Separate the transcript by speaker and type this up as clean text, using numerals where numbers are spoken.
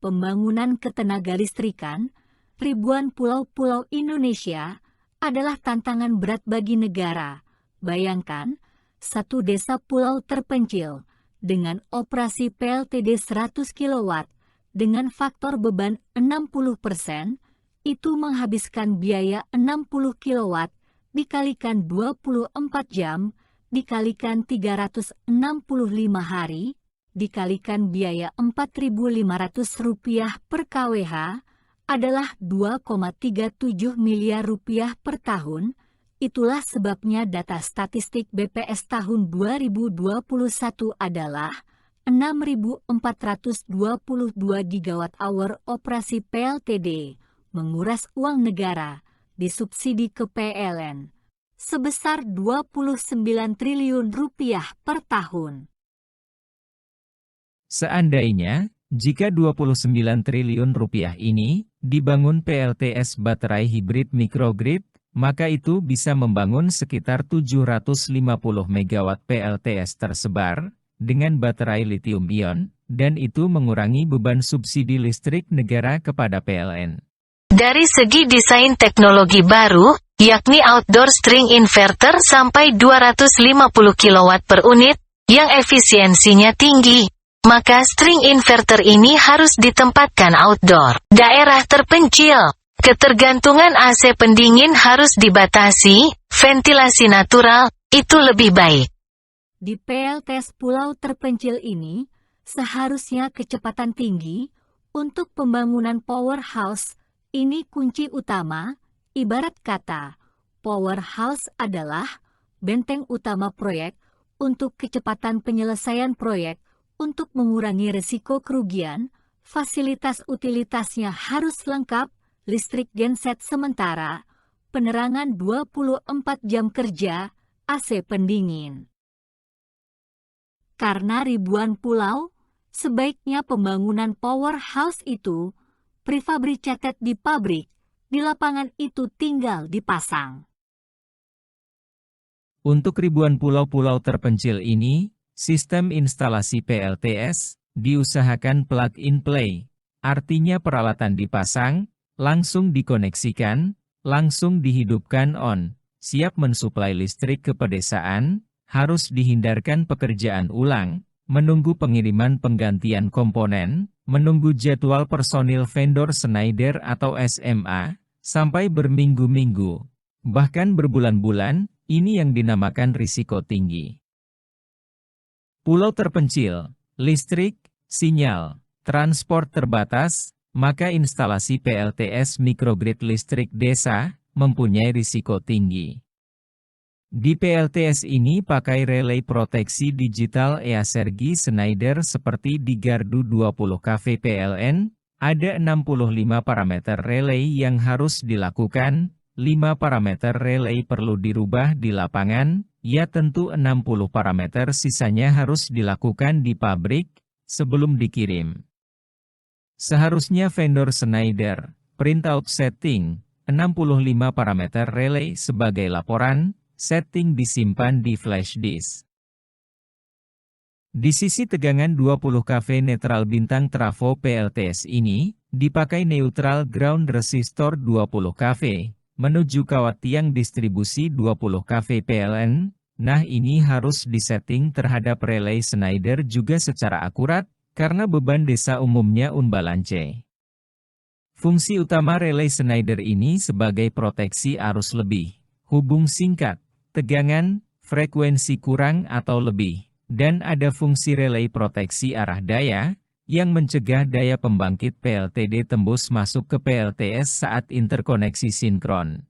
Speaker 1: pembangunan ketenagalistrikan ribuan pulau-pulau Indonesia adalah tantangan berat bagi negara. Bayangkan, satu desa pulau terpencil dengan operasi PLTD 100 kW dengan faktor beban 60%, itu menghabiskan biaya 60 kW dikalikan 24 jam, dikalikan 365 hari, dikalikan biaya Rp4.500 per kWh, adalah 2,37 miliar rupiah per tahun. Itulah sebabnya data statistik BPS tahun 2021 adalah 6.422 gigawatt-hour operasi PLTD, menguras uang negara, disubsidi ke PLN, sebesar 29 triliun rupiah per tahun.
Speaker 2: Seandainya, jika 29 triliun rupiah ini dibangun PLTS baterai hibrid microgrid, maka itu bisa membangun sekitar 750 MW PLTS tersebar dengan baterai lithium-ion, dan itu mengurangi beban subsidi listrik negara kepada PLN.
Speaker 3: Dari segi desain teknologi baru, yakni outdoor string inverter sampai 250 kW per unit, yang efisiensinya tinggi, maka string inverter ini harus ditempatkan outdoor. Daerah terpencil, ketergantungan AC pendingin harus dibatasi, ventilasi natural, itu lebih baik.
Speaker 1: Di PLTS pulau terpencil ini, seharusnya kecepatan tinggi untuk pembangunan powerhouse. Ini kunci utama. Ibarat kata, powerhouse adalah benteng utama proyek untuk kecepatan penyelesaian proyek. Untuk mengurangi risiko kerugian, fasilitas utilitasnya harus lengkap, listrik genset sementara, penerangan 24 jam kerja, AC pendingin. Karena ribuan pulau, sebaiknya pembangunan powerhouse itu prefabricated di pabrik, di lapangan itu tinggal dipasang.
Speaker 2: Untuk ribuan pulau-pulau terpencil ini, sistem instalasi PLTS diusahakan plug-and-play, artinya peralatan dipasang, langsung dikoneksikan, langsung dihidupkan on, siap mensuplai listrik ke pedesaan, harus dihindarkan pekerjaan ulang, menunggu pengiriman penggantian komponen, menunggu jadwal personil vendor Schneider atau SMA, sampai berminggu-minggu, bahkan berbulan-bulan, ini yang dinamakan risiko tinggi. Pulau terpencil, listrik, sinyal, transport terbatas, maka instalasi PLTS microgrid listrik desa mempunyai risiko tinggi. Di PLTS ini pakai relay proteksi digital EASERGI Schneider seperti di Gardu 20 kV PLN, ada 65 parameter relay yang harus dilakukan, 5 parameter relay perlu dirubah di lapangan, ya tentu 60 parameter sisanya harus dilakukan di pabrik, sebelum dikirim. Seharusnya vendor Schneider, printout setting, 65 parameter relay sebagai laporan, setting disimpan di flash disk. Di sisi tegangan 20 kV netral bintang trafo PLTS ini, dipakai neutral ground resistor 20 kV. Menuju kawat tiang distribusi 20 kV PLN, nah ini harus disetting terhadap relay Schneider juga secara akurat, karena beban desa umumnya unbalance. Fungsi utama relay Schneider ini sebagai proteksi arus lebih, hubung singkat, tegangan, frekuensi kurang atau lebih, dan ada fungsi relay proteksi arah daya, yang mencegah daya pembangkit PLTD tembus masuk ke PLTS saat interkoneksi sinkron.